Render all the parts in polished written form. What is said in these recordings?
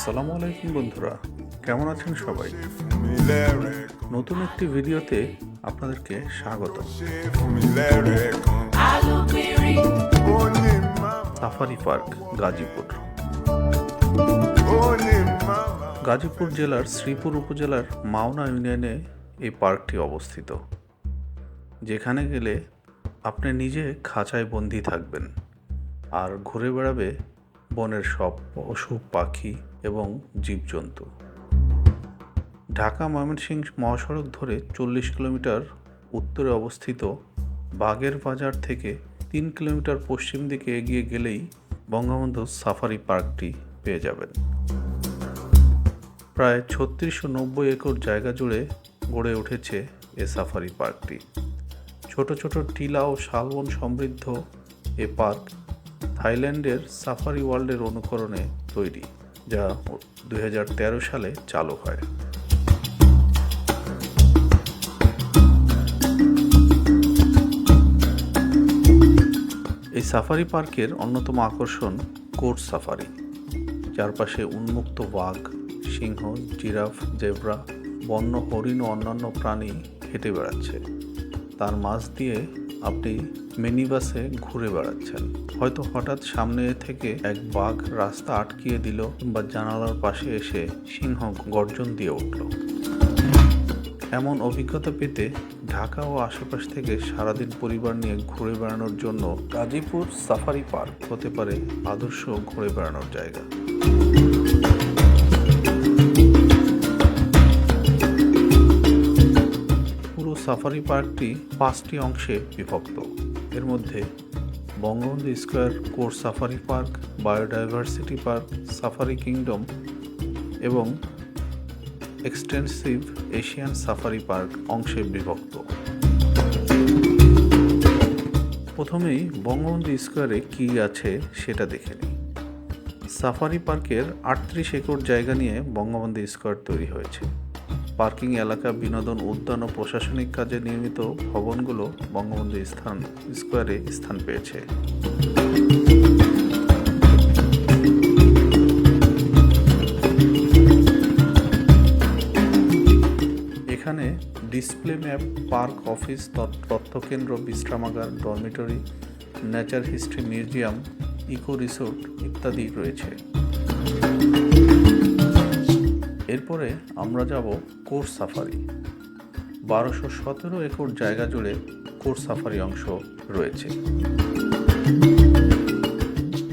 আসসালামু আলাইকুম বন্ধুরা, কেমন আছেন সবাই? নতুন একটি ভিডিওতে আপনাদেরকে স্বাগত। Safari park Gazipur. গাজীপুর জেলার শ্রীপুর উপজেলার মাওনা ইউনিয়নে এই পার্কটি অবস্থিত, যেখানে গেলে আপনি নিজে খাঁচায় বন্দি থাকবেন আর ঘুরে বেড়াবে বনের সব পশু পাখি এবং জীবজন্তু। ঢাকা ময়মনসিংহ মহাসড়ক ধরে 40 কিলোমিটার উত্তরে অবস্থিত বাগের বাজার থেকে 3 কিলোমিটার পশ্চিম দিকে এগিয়ে গেলেই বঙ্গবন্ধু সাফারি পার্কটি পেয়ে যাবেন। প্রায় 3690 একর জায়গা জুড়ে গড়ে উঠেছে এ সাফারি পার্কটি। ছোট ছোট টিলা ও শালবন সমৃদ্ধ এ পার্ক থাইল্যান্ডের সাফারি ওয়ার্ল্ডের অনুকরণে তৈরি, যা 2013 সালে চালু হয়। এই সাফারি পার্কের অন্যতম আকর্ষণ কোর্স সাফারি। চারপাশে উন্মুক্ত বাঘ, সিংহ, জিরাফ, জেব্রা, বন্য হরিণ ও অন্যান্য প্রাণী হেঁটে বেড়াচ্ছে। তার মাঝ দিয়ে আপনি মিনি বাসে ঘুরে বেড়াচ্ছেন। হয়তো হঠাৎ সামনে থেকে এক বাঘ রাস্তা আটকিয়ে দিল বা জানালার পাশে এসে সিংহ গর্জন দিয়ে উঠল। এমন অভিজ্ঞতা পেতে ঢাকা ও আশেপাশ থেকে সারাদিন পরিবার নিয়ে ঘুরে বেড়ানোর জন্য গাজীপুর সাফারি পার্ক হতে পারে আদর্শ ঘুরে বেড়ানোর জায়গা। পুরো সাফারি পার্কটি 5টি অংশে বিভক্ত। এর মধ্যে Bangabandhu square course safari park, biodiversity park, safari kingdom এবং এক্সটেন্সিভ এশিয়ান সাফারি পার্ক অংশে বিভক্ত। প্রথমেই বঙ্গবন্ধু স্কয়ারে কী আছে সেটা দেখে নিই। সাফারি পার্কের 38 একর জায়গা নিয়ে বঙ্গবন্ধু স্কয়ার তৈরি হয়েছে। পার্কিং এলাকা, বিনোদন উদ্যান ও প্রশাসনিক কাজে নির্মিত ভবনগুলো বঙ্গবন্ধু স্কয়ারে স্থান পেয়েছে। এখানে ডিসপ্লে ম্যাপ, পার্ক অফিস, তথ্যকেন্দ্র, বিশ্রামাগার, dormitory, nature history museum, eco resort ইত্যাদি রয়েছে। এরপরে আমরা যাব কোর্স সাফারি। 1217 একর জায়গা জুড়ে কোর্স সাফারি অংশ রয়েছে।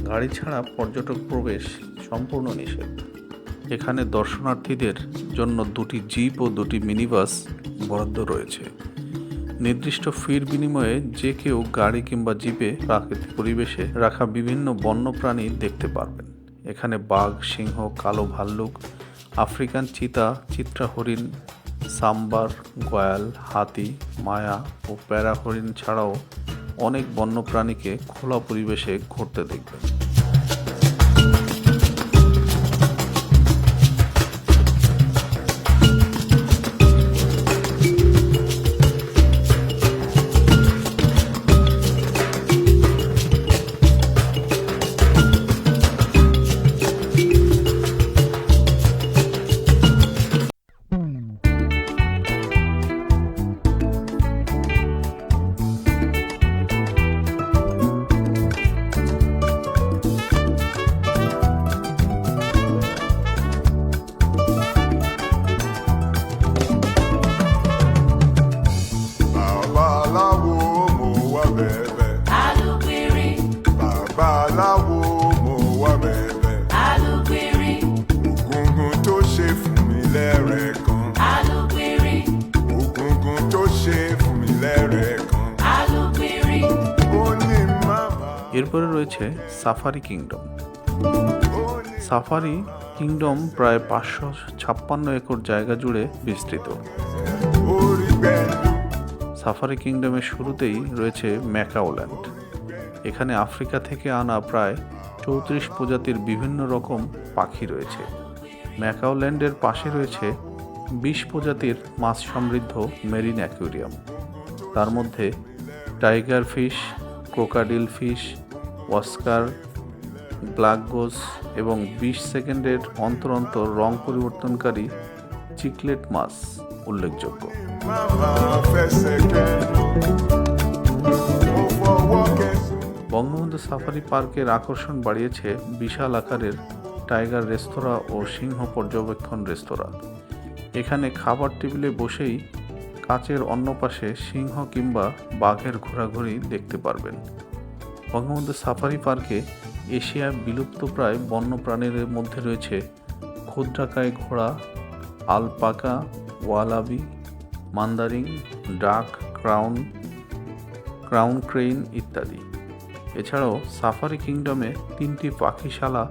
গাড়ি ছাড়া পর্যটক প্রবেশ সম্পূর্ণ নিষেধ। এখানে দর্শনার্থীদের জন্য 2টি জিপ ও 2টি মিনি বাস বরাদ্দ রয়েছে। নির্দিষ্ট ফির বিনিময়ে যে কেউ গাড়ি কিংবা জিপে প্রাকৃতিক পরিবেশে রাখা বিভিন্ন বন্য প্রাণী দেখতে পারবেন। এখানে বাঘ, সিংহ, কালো ভাল্লুক, আফ্রিকান চিতা, চিত্রা হরিণ, সাম্বার, গয়াল, হাতি, মায়া ও প্যারা হরিণ ছাড়াও অনেক বন্য প্রাণীকে খোলা পরিবেশে ঘুরতে দেখবেন। এরপরে রয়েছে সাফারি কিংডম। সাফারি কিংডম প্রায় 556 একর জায়গা জুড়ে বিস্তৃত। সাফারি কিংডমের শুরুতেই রয়েছে ম্যাকাওল্যান্ড। এখানে আফ্রিকা থেকে আনা প্রায় 34 প্রজাতির বিভিন্ন রকম পাখি রয়েছে। ম্যাকাওল্যান্ডের পাশে রয়েছে 20 প্রজাতির মাছ সমৃদ্ধ মেরিন অ্যাকুয়ারিয়াম। তার মধ্যে tiger fish, crocodile fish, oscar black গোস এবং 20 সেকেন্ডের অন্তর অন্তর রং পরিবর্তনকারী চিকলেট মাছ উল্লেখযোগ্য। বঙ্গবন্ধু সাফারি পার্কের আকর্ষণ বাড়িয়েছে বিশাল আকারের টাইগার রেস্তোরাঁ ও সিংহ পর্যবেক্ষণ রেস্তোরাঁ। এখানে খাবার টেবিলে বসেই কাচের অন্য পাশে সিংহ কিংবা বাঘের ঘোরাঘুরি দেখতে পারবেন। বঙ্গবন্ধু সাফারি পার্কে এশিয়ায় বিলুপ্তপ্রায় বন্যপ্রাণীর মধ্যে রয়েছে ক্ষুদ্রাকায় ঘোড়া, আলপাকা, ওয়ালাবি, মান্দারিং, ডাক, ক্রাউন ক্রেইন ইত্যাদি। এছাড়াও সাফারি কিংডমে 3টি পাখিশালা,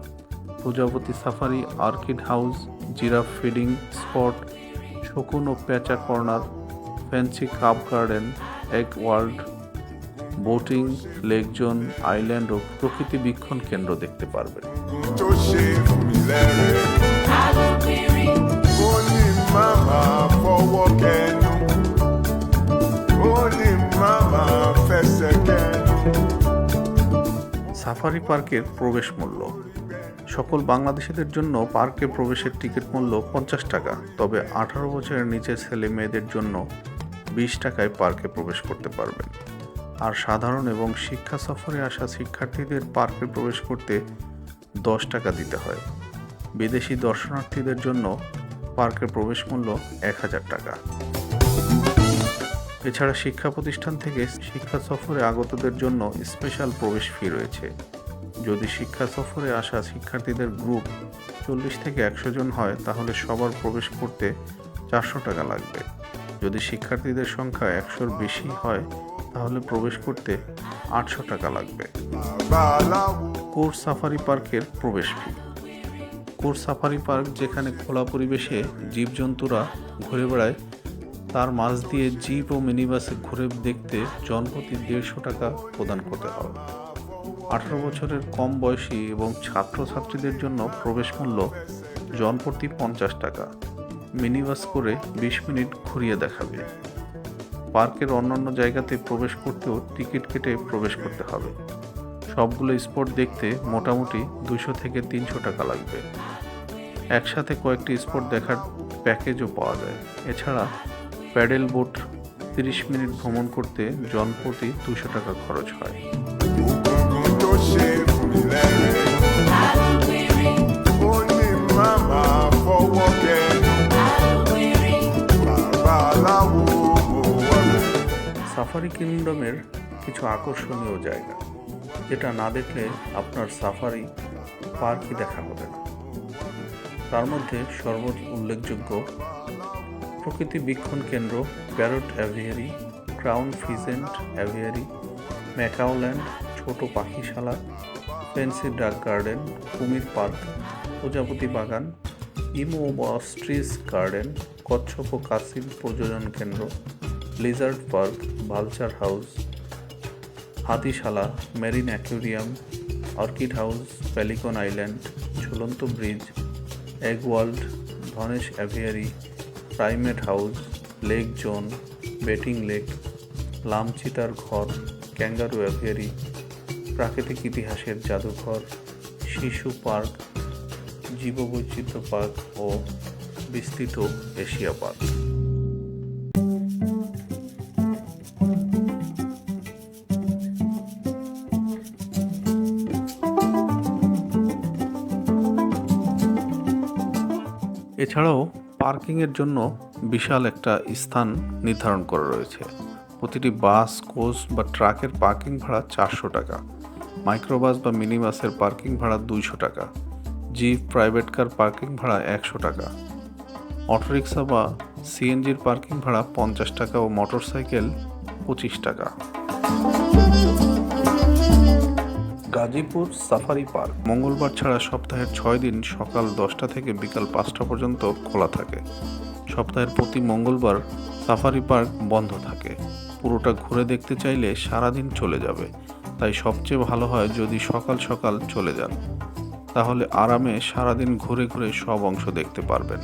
প্রজাপতি safari, orchid house, giraffe feeding spot, শকুন ও পেঁচা corner, fancy cup garden, egg world, boating, lake zone, island ও প্রকৃতি বীক্ষণ কেন্দ্র দেখতে পারবেন। সাফারি পার্কের প্রবেশ মূল্য। সকল বাংলাদেশিদের জন্য পার্কে প্রবেশের টিকিট মূল্য 50 টাকা, তবে 18 বছরের নিচের ছেলে মেয়েদের জন্য 20 টাকায় পার্কে প্রবেশ করতে পারবেন। আর সাধারণ এবং শিক্ষা সফরে আসা শিক্ষার্থীদের পার্কে প্রবেশ করতে 10 টাকা দিতে হয়। বিদেশি দর্শনার্থীদের জন্য পার্কের প্রবেশ মূল্য 1000 টাকা। এছাড়া শিক্ষা প্রতিষ্ঠান থেকে শিক্ষা সফরে আগতদের জন্য স্পেশাল প্রবেশ ফি রয়েছে। যদি শিক্ষা সফরে আসা শিক্ষার্থীদের গ্রুপ 40 থেকে 100 জন হয় তাহলে সবার প্রবেশ করতে 400 টাকা লাগবে। যদি শিক্ষার্থীদের সংখ্যা 100-র বেশি হয় তাহলে প্রবেশ করতে 800 টাকা লাগবে। কোর্স সাফারি পার্কের প্রবেশ ফি। কোর্স সাফারি পার্ক যেখানে খোলা পরিবেশে জীবজন্তুরা ঘুরে বেড়ায়, তার মাঝ দিয়ে জিপ ও মিনিবাসে ঘুরে দেখতে জনপ্রতি 150 টাকা প্রদান করতে হবে। 18 বছরের কম বয়সী এবং ছাত্রছাত্রীদের জন্য প্রবেশ মূল্য জনপ্রতি 50 টাকা। মিনিবাস করে 20 মিনিট ঘুরিয়ে দেখাবে। পার্কের অন্যান্য জায়গাতে প্রবেশ করতেও টিকিট কেটে প্রবেশ করতে হবে। সবগুলো স্পট দেখতে মোটামুটি 200 থেকে 300 টাকা লাগবে। একসাথে কয়েকটি স্পট দেখার প্যাকেজও পাওয়া যায়। এছাড়া প্যাডেল বোট 30 মিনিট ভ্রমণ করতে জনপ্রতি 200 টাকা খরচ হয়। সাফারি কিংডমের কিছু আকর্ষণীয় জায়গা, যেটা না দেখলে আপনার সাফারি পার্কই দেখা হবে না। তার মধ্যে সর্বোচ্চ উল্লেখযোগ্য প্রকৃতি বীক্ষণ কেন্দ্র, parrot aviary, crown pheasant aviary, macaw land, ছোট পাখিশালা, ফ্যান্সি ডাক গার্ডেন, কুমির পার্ক, প্রজাপতি বাগান, ইমো অস্ট্রিচ গার্ডেন, কচ্ছপ ও কাসিল প্রজনন কেন্দ্র, লিজার্ড পার্ক, ভালচার হাউস, হাতিশালা, marine aquarium, orchid house, pelican island, ঝুলন্ত ব্রিজ, এগ ওয়ার্ল্ড, ধনেশ aviary, primate house, lake zone, boating lake, লামচিতার ঘর, ক্যাঙ্গারু অ্যাভিয়ারি, প্রাকৃতিক ইতিহাসের জাদুঘর, শিশু পার্ক, জীববৈচিত্র্য পার্ক ও বিস্তৃত এশিয়া পার্ক। এছাড়াও পার্কিংয়ের জন্য বিশাল একটা স্থান নির্ধারণ করা রয়েছে। প্রতিটি বাস, কোচ বা ট্রাকের পার্কিং ভাড়া 400 টাকা, মাইক্রোবাস বা মিনি বাসের পার্কিং ভাড়া 200 টাকা, জিপ, প্রাইভেট কার পার্কিং ভাড়া 100 টাকা, অটোরিক্সা বা সিএনজির পার্কিং ভাড়া 50 টাকা ও মোটরসাইকেল 25 টাকা। গাজীপুর সাফারি পার্ক মঙ্গলবার ছাড়া সপ্তাহের 6 দিন সকাল 10টা থেকে বিকাল 5টা পর্যন্ত খোলা থাকে। সপ্তাহের প্রতি মঙ্গলবার সাফারি পার্ক বন্ধ থাকে। পুরোটা ঘুরে দেখতে চাইলে সারাদিন চলে যাবে, তাই সবচেয়ে ভালো হয় যদি সকাল সকাল চলে যান, তাহলে আরামে সারাদিন ঘুরে ঘুরে সব অংশ দেখতে পারবেন।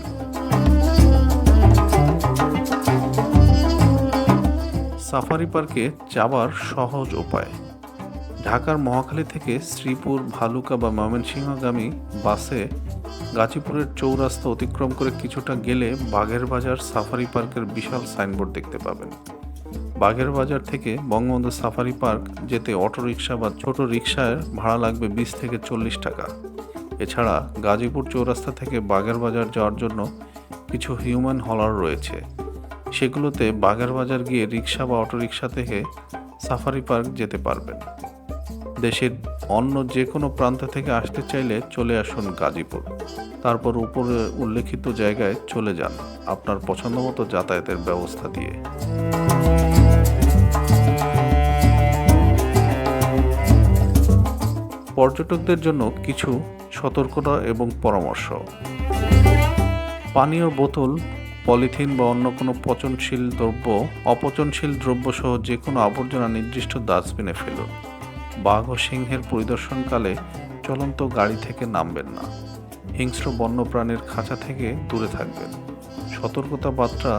সাফারি পার্কে যাবার সহজ উপায়। ঢাকার মহাখালী থেকে শ্রীপুর, ভালুকা বা ময়মনসিংহগামী বাসে গাজীপুরের চৌরাস্তা অতিক্রম করে কিছুটা গেলে বাঘের বাজার সাফারি পার্কের বিশাল সাইনবোর্ড দেখতে পাবেন। বাঘের বাজার থেকে বঙ্গবন্ধু সাফারি পার্ক যেতে অটোরিকশা বা ছোট রিকশার ভাড়া লাগবে 20 থেকে 40 টাকা। এছাড়া গাজীপুর চৌরাস্তা থেকে বাঘের বাজার যাওয়ার জন্য কিছু হিউম্যান হলার রয়েছে। সেগুলোতে বাঘের বাজার গিয়ে রিকশা বা অটোরিকশা থেকে সাফারি পার্ক যেতে পারবেন। দেশের অন্য যে কোনো প্রান্ত থেকে আসতে চাইলে চলে আসুন গাজীপুর, তারপর উপরে উল্লেখিত জায়গায় চলে যান আপনার পছন্দমতো যাতায়াতের ব্যবস্থা দিয়ে। পর্যটকদের জন্য কিছু সতর্কতা এবং পরামর্শ। পানীয় বোতল, পলিথিন বা অন্য কোনো অপচনশীল দ্রব্য সহ যে কোনো আবর্জনা নির্দিষ্ট ডাস্টবিনে ফেলুন। বাঘ ও সিংহের পরিদর্শনকালে চলন্ত গাড়ি থেকে নামবেন না। হিংস্র বন্যপ্রাণীর খাঁচা থেকে দূরে থাকবেন। সতর্কতা বার্তা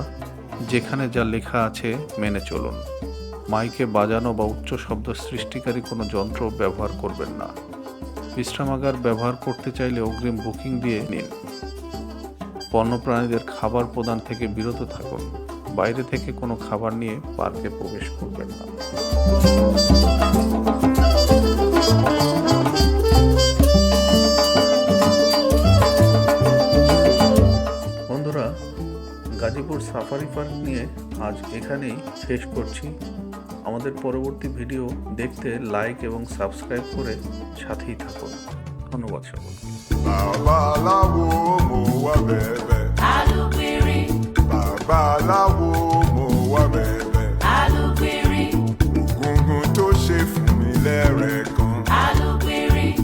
যেখানে যা লেখা আছে মেনে চলুন। মাইকে বাজানো বা উচ্চ শব্দ সৃষ্টিকারী কোনো যন্ত্র ব্যবহার করবেন না। বিশ্রামাগার ব্যবহার করতে চাইলে অগ্রিম বুকিং দিয়ে নিন। বন্যপ্রাণীদের খাবার প্রদান থেকে বিরত থাকুন। বাইরে থেকে কোনো খাবার নিয়ে পার্কে প্রবেশ করবেন না। বন্ধুরা, গাজীপুর সাফারি পার্ক নিয়ে আজ এখানেই শেষ করছি। আমাদের পরবর্তী ভিডিও দেখতে লাইক এবং সাবস্ক্রাইব করে সাথেই থাকুন। ধন্যবাদ সকলকে। Babaláwo mo wá bẹ̀bẹ̀. Alúgbìnrin. Babaláwo mo wá bẹ̀bẹ̀. Alúgbìnrin. Ògúngún tó ṣe fún mi lẹ́rẹ̀ẹ́kan. Alúgbìnrin.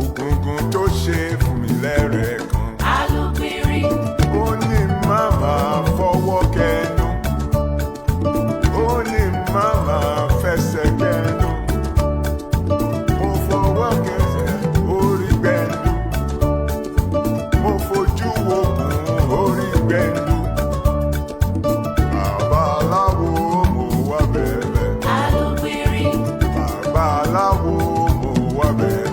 Ògúngún tó ṣe fún mi lẹ́rẹ̀ẹ́kan. Alúgbìnrin. Ó ní màmá fọwọ́ kẹnu. Ó ní màmá fẹsẹ̀ kẹnu. Mo fọwọ́ kẹsẹ̀ orí gbẹ̀nu. Mo fojú okùn orí gbẹ̀nu. Babaláwo mo wá bẹ̀bẹ̀. Alúgbìnrin. Babaláwo mo wá bẹ̀bẹ̀.